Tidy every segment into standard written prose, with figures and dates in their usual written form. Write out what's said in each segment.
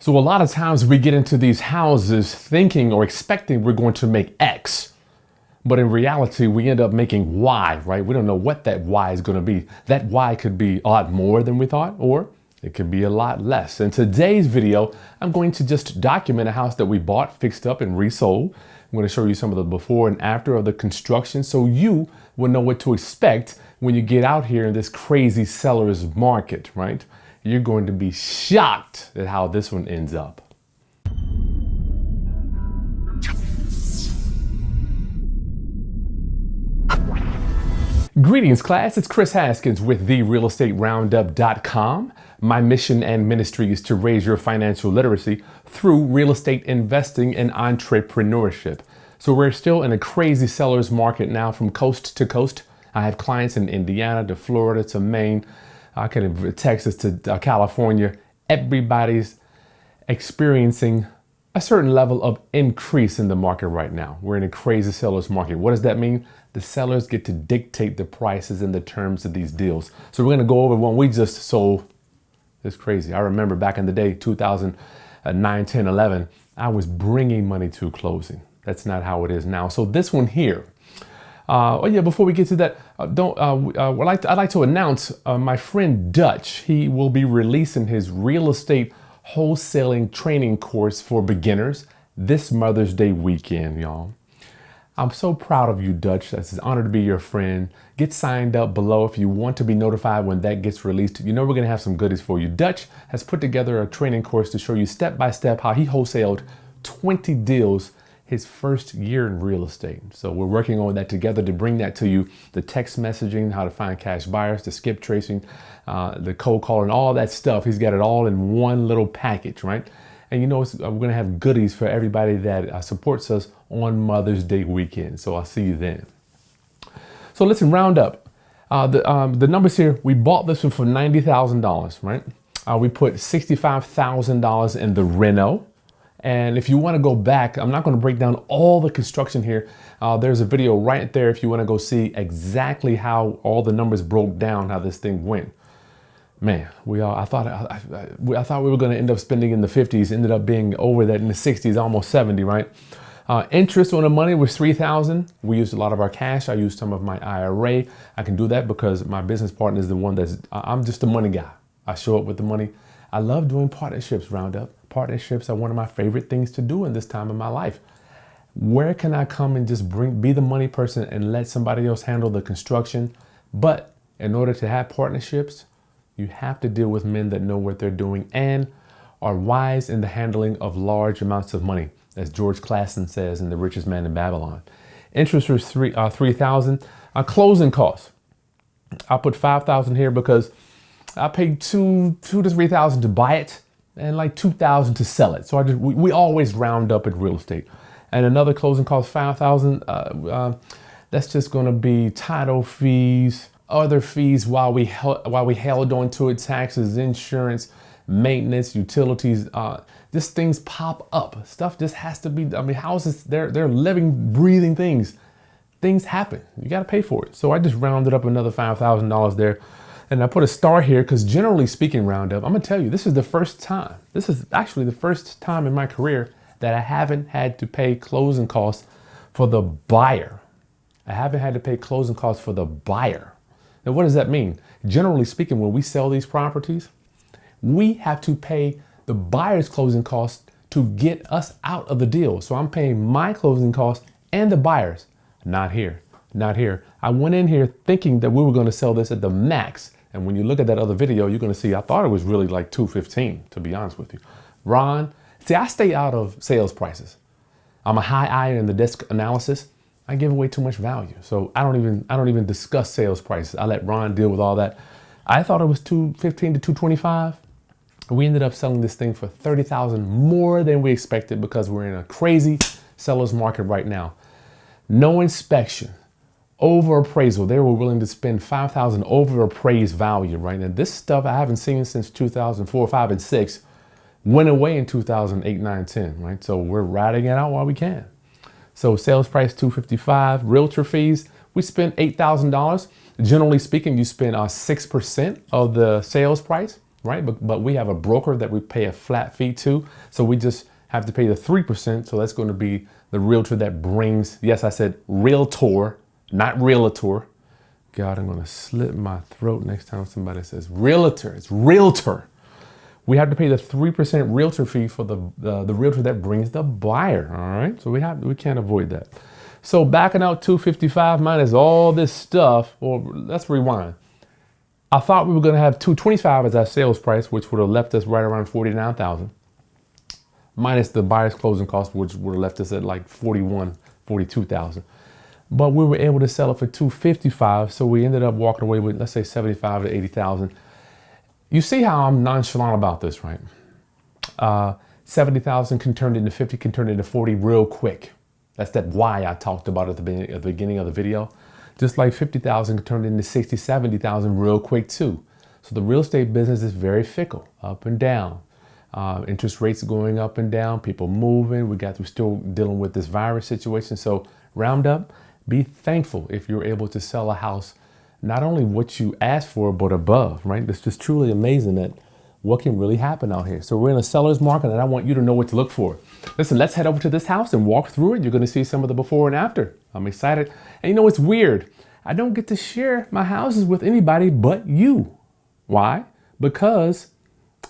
So a lot of times we get into these houses thinking or expecting we're going to make X, but in reality, we end up making Y, right? We don't know what that Y is going to be. That Y could be a lot more than we thought, or it could be a lot less. In today's video, I'm going to just document a house that we bought, fixed up, and resold. I'm going to show you some of the before and after of the construction so you will know what to expect when you get out here in this crazy seller's market, right? You're going to be shocked at how this one ends up. Greetings, class. It's Kris Haskins with therealestateroundup.com. My mission and ministry is to raise your financial literacy through real estate investing and entrepreneurship. So we're still in a crazy seller's market now from coast to coast. I have clients in Indiana to Florida to Maine, Texas to California. Everybody's experiencing a certain level of increase in the market right now. We're in a crazy seller's market. What does that mean? The sellers get to dictate the prices and the terms of these deals. So we're going to go over one we just sold. It's crazy. I remember back in the day, 2009, 10, 11, I was bringing money to closing. That's not how it is now. So this one here. Before we get to that, I'd like to announce my friend Dutch. He will be releasing his real estate wholesaling training course for beginners this Mother's Day weekend, y'all. I'm so proud of you, Dutch. It's an honor to be your friend. Get signed up below if you want to be notified when that gets released. You know we're going to have some goodies for you. Dutch has put together a training course to show you step by step how he wholesaled 20 deals his first year in real estate. So we're working on that together to bring that to you. The text messaging, how to find cash buyers, the skip tracing, the cold calling, all that stuff. He's got it all in one little package, right? And you know, we're going to have goodies for everybody that supports us on Mother's Day weekend. So I'll see you then. So listen, round up. The numbers here, we bought this one for $90,000, right? We put $65,000 in the reno. And if you want to go back, I'm not going to break down all the construction here. There's a video right there if you want to go see exactly how all the numbers broke down, how this thing went. Man, I thought we were going to end up spending in the 50s, ended up being over that in the 60s, almost 70, right? Interest on the money was $3,000. We used a lot of our cash. I used some of my IRA. I can do that because my business partner is the one I'm just the money guy. I show up with the money. I love doing partnerships, Roundup. Partnerships are one of my favorite things to do in this time of my life. Where can I come and just be the money person and let somebody else handle the construction? But in order to have partnerships, you have to deal with men that know what they're doing and are wise in the handling of large amounts of money, as George Clason says in The Richest Man in Babylon. Interest was $3,000. Closing costs. I put $5,000 here because I paid $2,000 to $3,000 to buy it and like $2,000 to sell it. So we always round up at real estate. And another closing cost, $5,000. That's just going to be title fees, other fees while we held on to it, taxes, insurance, maintenance, utilities. Just things pop up. Stuff just has to be. I mean, houses, they're living, breathing things. Things happen. You got to pay for it. So I just rounded up another $5,000 there. And I put a star here because generally speaking, Roundup, I'm going to tell you, this is the first time. This is actually the first time in my career that I haven't had to pay closing costs for the buyer. I haven't had to pay closing costs for the buyer. Now, what does that mean? Generally speaking, when we sell these properties, we have to pay the buyer's closing costs to get us out of the deal. So I'm paying my closing costs and the buyer's. Not here. Not here. I went in here thinking that we were going to sell this at the max. And when you look at that other video, you're going to see, I thought it was really like $215, to be honest with you. Ron, see, I stay out of sales prices. I'm a high eye in the desk analysis. I give away too much value. So I don't even discuss sales prices. I let Ron deal with all that. I thought it was $215 to $225. We ended up selling this thing for $30,000 more than we expected because we're in a crazy seller's market right now. No inspection. Over appraisal. They were willing to spend $5,000 over appraised value, right? And this stuff I haven't seen since 2004, 5, and 6. Went away in 2008, 9, 10, right? So we're riding it out while we can. So sales price $255. Realtor fees, we spent $8,000. Generally speaking, you spend 6% of the sales price. right? But we have a broker that we pay a flat fee to. So we just have to pay the 3%. So that's going to be the realtor that brings, yes, I said realtor, not realtor. God, I'm going to slit my throat next time somebody says realtor. It's realtor. We have to pay the 3% realtor fee for the realtor that brings the buyer. All right. So we can't avoid that. So backing out 255 minus all this stuff, or let's rewind. I thought we were going to have 225 as our sales price, which would have left us right around 49,000, minus the buyer's closing costs, which would have left us at like 42,000. But we were able to sell it for 255, so we ended up walking away with, let's say, 75 to 80,000. You see how I'm nonchalant about this, right? 70,000 can turn into 50, can turn into 40 real quick. That's that why I talked about at the beginning of the video. Just like 50,000 can turn into 60, 70,000 real quick too. So the real estate business is very fickle, up and down. Interest rates going up and down, people moving. We're still dealing with this virus situation. So round up, be thankful if you're able to sell a house, not only what you asked for, but above, right? It's just truly amazing that what can really happen out here. So we're in a seller's market, and I want you to know what to look for. Listen, let's head over to this house and walk through it. You're going to see some of the before and after. I'm excited. And you know, it's weird. I don't get to share my houses with anybody but you. Why? Because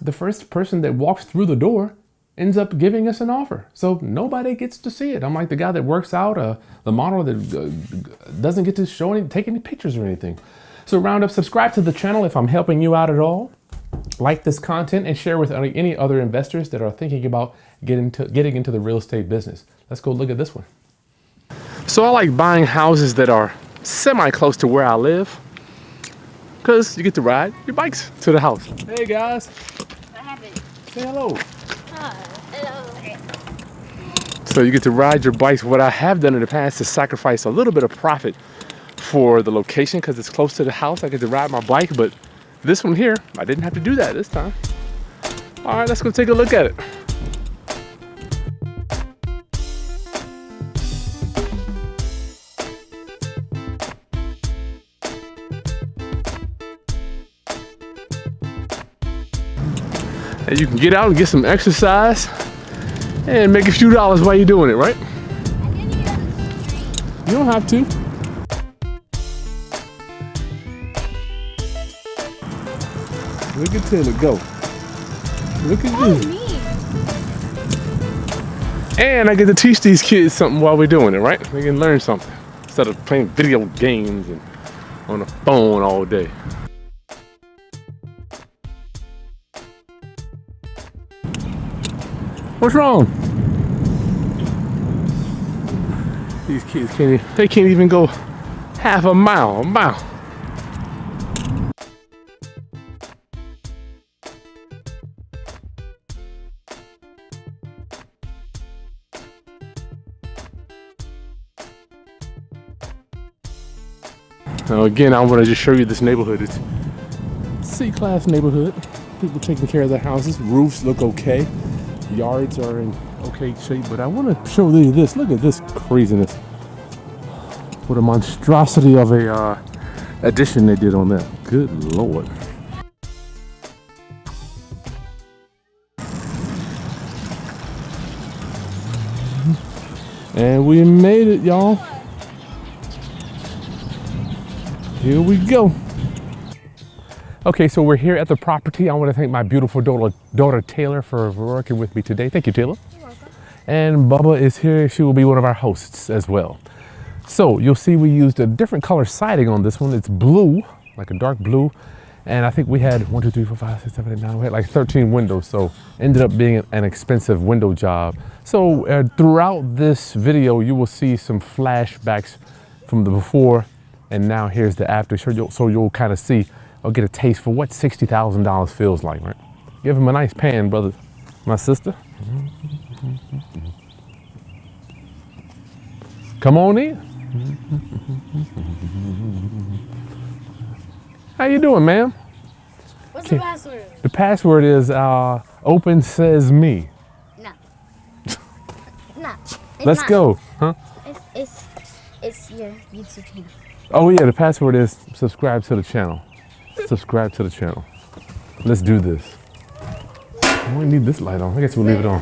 the first person that walks through the door ends up giving us an offer. So nobody gets to see it. I'm like the guy that works out, the model that doesn't get to take any pictures or anything. So round up, subscribe to the channel if I'm helping you out at all. Like this content and share with any other investors that are thinking about getting into the real estate business. Let's go look at this one. So I like buying houses that are semi-close to where I live, because you get to ride your bikes to the house. Hey guys. What happened? Say hello. Hello. So you get to ride your bikes. What I have done in the past is sacrifice a little bit of profit for the location because it's close to the house. I get to ride my bike, but this one here, I didn't have to do that this time. All right, let's go take a look at it. And you can get out and get some exercise and make a few dollars while you're doing it, right? You don't have to. Look at Taylor go. Look at you. And I get to teach these kids something while we're doing it, right? They can learn something instead of playing video games and on the phone all day. What's wrong? These kids can't even go half a mile. Now again, I want to just show you this neighborhood. It's C-class neighborhood. People taking care of their houses. Roofs look okay. Yards are in okay shape. But I want to show you this. Look at this craziness. What a monstrosity of a addition they did on that. Good Lord. And we made it, y'all. Here we go. Okay, so we're here at the property. I want to thank my beautiful daughter Taylor for working with me today. Thank you, Taylor. You're welcome. And Bubba is here. She will be one of our hosts as well. So you'll see we used a different color siding on this one. It's blue, like a dark blue. And I think we had 1, 2, 3, 4, 5, 6, 7, 8, 9. We had like 13 windows. So ended up being an expensive window job. So throughout this video, you will see some flashbacks from the before. And now here's the after, so you'll kind of see or get a taste for what $60,000 feels like, right? Give him a nice pan, brother, my sister. Come on in. How you doing, ma'am? What's the password? The password is open says me. No. No. Let's go, huh? It's your YouTube channel. Oh yeah, the password is subscribe to the channel. Subscribe to the channel. Let's do this. I only need this light on. I guess we'll leave it on.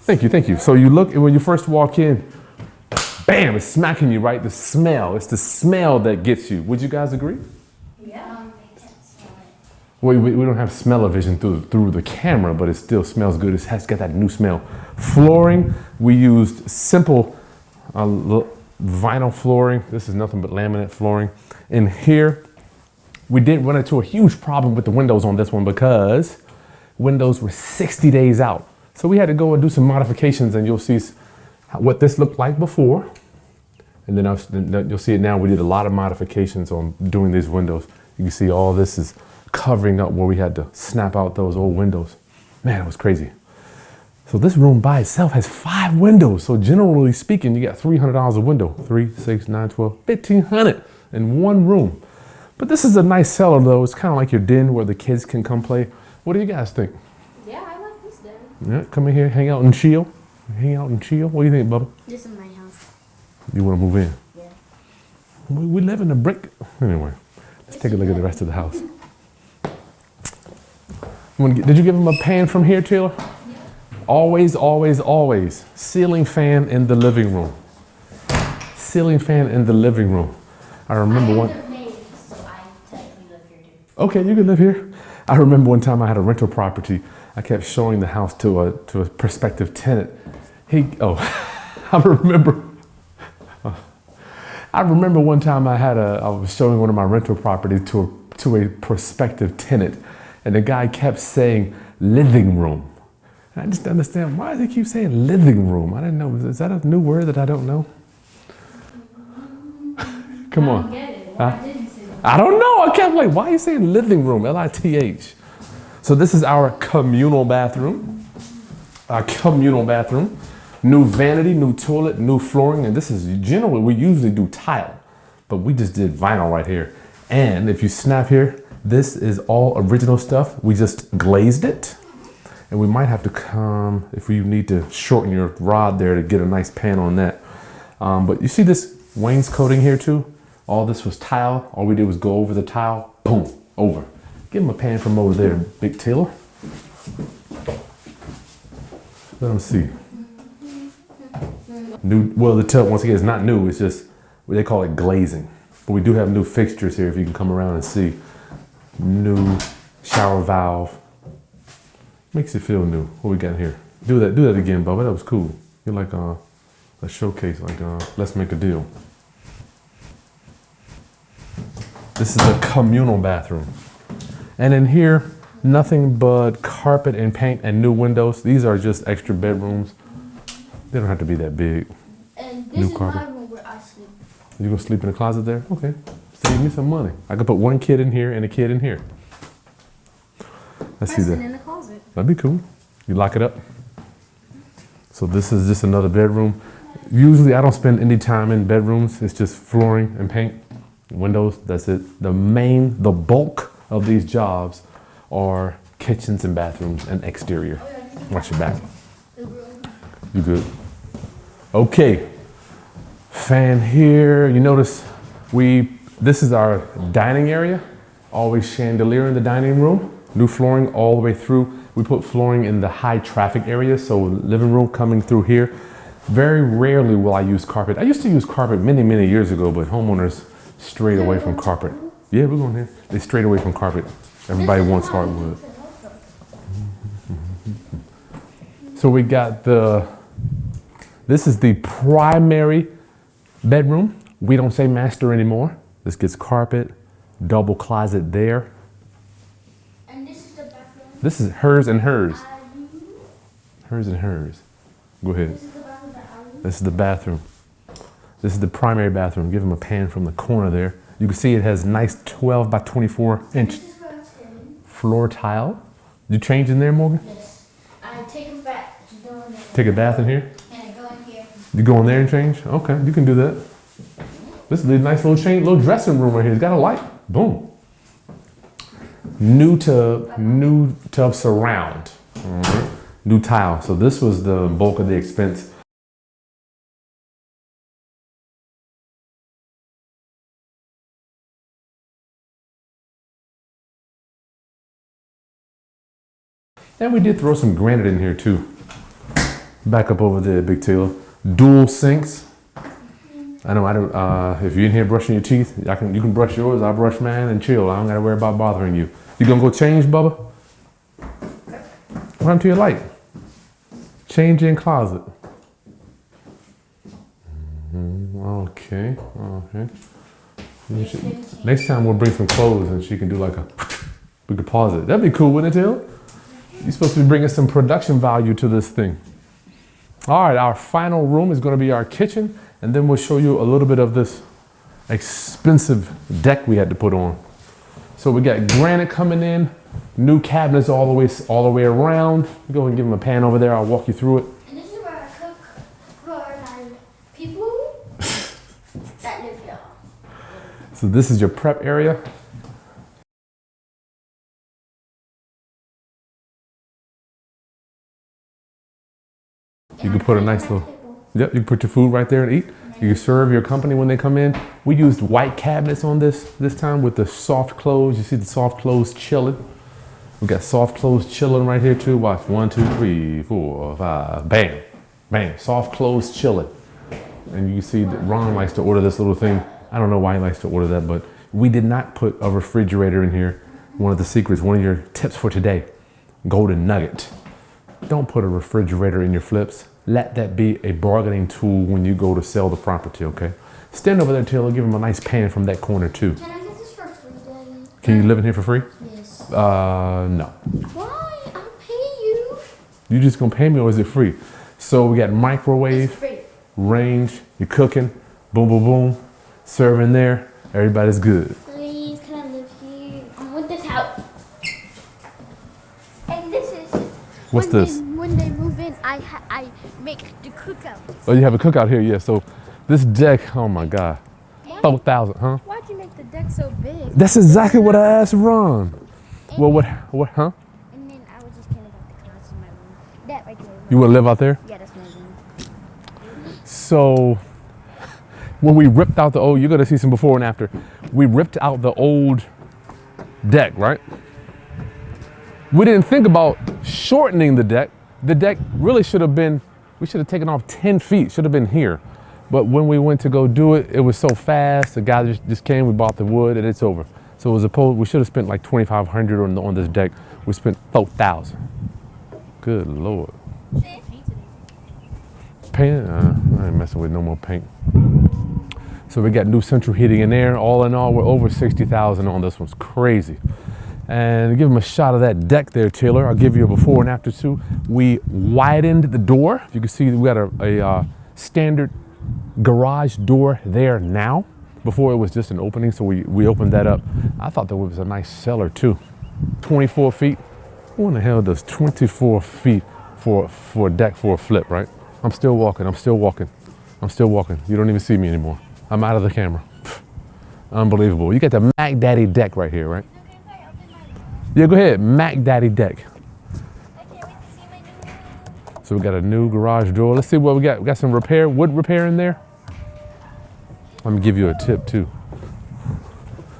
Thank you, thank you. So you look, and when you first walk in, bam, it's smacking you, right? The smell, it's the smell that gets you. Would you guys agree? Yeah. We don't have smell-o-vision through the camera, but it still smells good. It has got that new smell. Flooring, we used simple vinyl flooring. This is nothing but laminate flooring. In here, we did run into a huge problem with the windows on this one because windows were 60 days out. So we had to go and do some modifications, and you'll see what this looked like before. And then you'll see it now. We did a lot of modifications on doing these windows. You can see all this is covering up where we had to snap out those old windows. Man, it was crazy. So this room by itself has 5 windows. So generally speaking, you got $300 a window. 3, 6, 9, 12, $1,500 in one room. But this is a nice cellar though. It's kind of like your den where the kids can come play. What do you guys think? Yeah, I like this den. Yeah, come in here, hang out and chill. Hang out and chill. What do you think, Bubba? This is my house. You want to move in? Yeah. We live in a brick. Anyway, let's take a look at the rest of the house. Did you give him a pan from here, Taylor? Yeah. Always, always, always. Ceiling fan in the living room. Ceiling fan in the living room. I remember one. So I technically live here too. Okay, you can live here. I remember one time I had a rental property. I kept showing the house to a prospective tenant. I remember one time I was showing one of my rental properties to a prospective tenant, and the guy kept saying living room. And I just didn't understand, why does he keep saying living room? I didn't know. Is that a new word that I don't know? Come on. I don't know. I kept like, why are you saying living room? Lith. So this is our communal bathroom. Our communal bathroom. New vanity, new toilet, new flooring. And this is generally, we usually do tile, but we just did vinyl right here. And if you snap here, this is all original stuff. We just glazed it. And we might have to come, if you need to shorten your rod there to get a nice pan on that. But you see this wainscoting here too? All this was tile. All we did was go over the tile, boom, over. Give him a pan from over there, Big Taylor. Let him see. Well, the tub, once again, is not new. It's just, they call it glazing. But we do have new fixtures here if you can come around and see. New shower valve. Makes it feel new. What we got here? Do that again, Bubba. That was cool. You're like a showcase, like let's make a deal. This is a communal bathroom. And in here, nothing but carpet and paint and new windows. These are just extra bedrooms. They don't have to be that big. And this new is carpet. my room where I sleep. You gonna sleep in the closet there? Okay. Save me some money. I could put one kid in here and a kid in here. Let's see that. in the closet. That'd be cool. You lock it up. So this is just another bedroom. Usually I don't spend any time in bedrooms. It's just flooring and paint, windows, that's it. The bulk of these jobs are kitchens and bathrooms and exterior. Watch your back. You good? Okay. Fan here. You notice this is our dining area. Always chandelier in the dining room. New flooring all the way through. We put flooring in the high traffic area, so living room coming through here. Very rarely will I use carpet. I used to use carpet many, many years ago, but homeowners strayed away from carpet. Yeah, we're going here. They strayed away from carpet. Everybody wants hardwood. So we got this is the primary bedroom. We don't say master anymore. This gets carpet, double closet there. And this is the bathroom. This is hers and hers. Hers and hers. Go ahead. This is the bathroom that I use. This is the bathroom. This is the primary bathroom. Give him a pan from the corner there. You can see it has nice 12 by 24 inch This is where I change. floor tile. You change in there, Morgan? Yes. I take a bath. Go in there. Take a bath in here? And I go in here. You go in there and change? Okay, you can do that. This is a nice little dressing room right here. It's got a light. Boom. New tub surround. New tile. So this was the bulk of the expense. And we did throw some granite in here too. Back up over there, Big Taylor. Dual sinks. I know I don't, if you're in here brushing your teeth, you can brush yours, I'll brush mine and chill. I don't gotta worry about bothering you. You gonna go change, Bubba? What happened to your light? Change in closet. Okay, okay. Next time we'll bring some clothes and she can do like we could pause it. That'd be cool, wouldn't it, Taylor? You're supposed to be bringing some production value to this thing. All right, our final room is gonna be our kitchen, and then we'll show you a little bit of this expensive deck we had to put on. So we got granite coming in, new cabinets all the way around. Go and give them a pan over there, I'll walk you through it. And this is where I cook for my people that live here. So this is your prep area. You can put a nice little, yep, you can put your food right there and eat. You can serve your company when they come in. We used white cabinets on this time with the soft close. You see the soft close chilling. We got soft close chilling right here too. Watch, 1, 2, 3, 4, 5, bam, bam, soft close chilling. And you can see that Ron likes to order this little thing. I don't know why he likes to order that, but we did not put a refrigerator in here. One of the secrets, one of your tips for today, golden nugget. Don't put a refrigerator in your flips. Let that be a bargaining tool when you go to sell the property, okay? Stand over there, Taylor, give him a nice pan from that corner too. Can I get this for free, Daddy? Can you live in here for free? Yes. No. Why? I'll pay you. You just gonna pay me or is it free? So we got microwave, It's free. range, you're cooking, boom, boom, boom, serving there, everybody's good. Please, can I live here? I want this house. And this is. What's this? When they move in, I make the cookout. Oh, you have a cookout here, yeah. So this deck, oh my God, 4,000, huh? Why'd you make the deck so big? That's exactly what I asked Ron. Well, what, huh? And then I was just kidding about the clouds in my room. That right there. You wanna live out there? Yeah, that's my room. So when we ripped out the old, you're gonna see some before and after. We ripped out the old deck, right? We didn't think about shortening the deck. The deck really should have been, we should have taken off 10 feet, should have been here. But when we went to go do it, it was so fast. The guy just came, we bought the wood and it's over. So it was we should have spent like $2,500 on this deck. We spent 4,000. Good Lord. Paint, I ain't messing with no more paint. So we got new central heating in there. All in all, we're over 60,000 on this one's crazy. And to give them a shot of that deck there, Taylor, I'll give you a before and after too. We widened the door. You can see we got a standard garage door there now. Before it was just an opening, so we opened that up. I thought that was a nice cellar too. 24 feet. Who in the hell does 24 feet for a deck for a flip, right? I'm still walking, I'm still walking. I'm still walking. You don't even see me anymore. I'm out of the camera. Unbelievable. You got the Mac Daddy deck right here, right? Yeah, go ahead, Mac Daddy deck. So we got a new garage door. Let's see what we got. We got some repair, wood repair in there. Let me give you a tip too.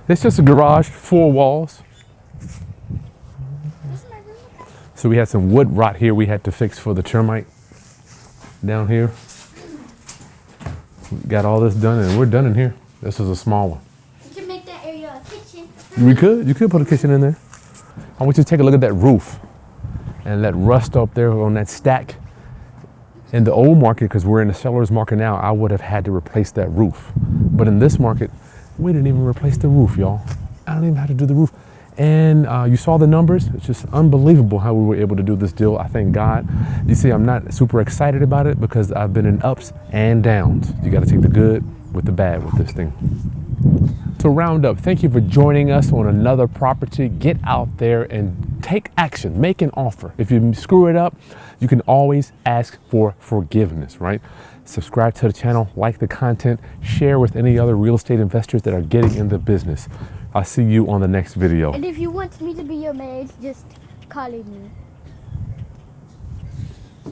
It's just a garage, 4 walls. So we had some wood rot here we had to fix for the termite down here. We got all this done and we're done in here. This is a small one. You can make that area a kitchen. You could put a kitchen in there. I want you to take a look at that roof and that rust up there on that stack. In the old market, because we're in the seller's market now, I would have had to replace that roof. But in this market, we didn't even replace the roof, y'all. I don't even have to do the roof. And you saw the numbers. It's just unbelievable how we were able to do this deal. I thank God. You see, I'm not super excited about it because I've been in ups and downs. You got to take the good with the bad with this thing. So round up, thank you for joining us on another property. Get out there and take action, make an offer. If you screw it up, you can always ask for forgiveness, right? Subscribe to the channel, like the content, share with any other real estate investors that are getting in the business. I'll see you on the next video. And if you want me to be your maid, just call me.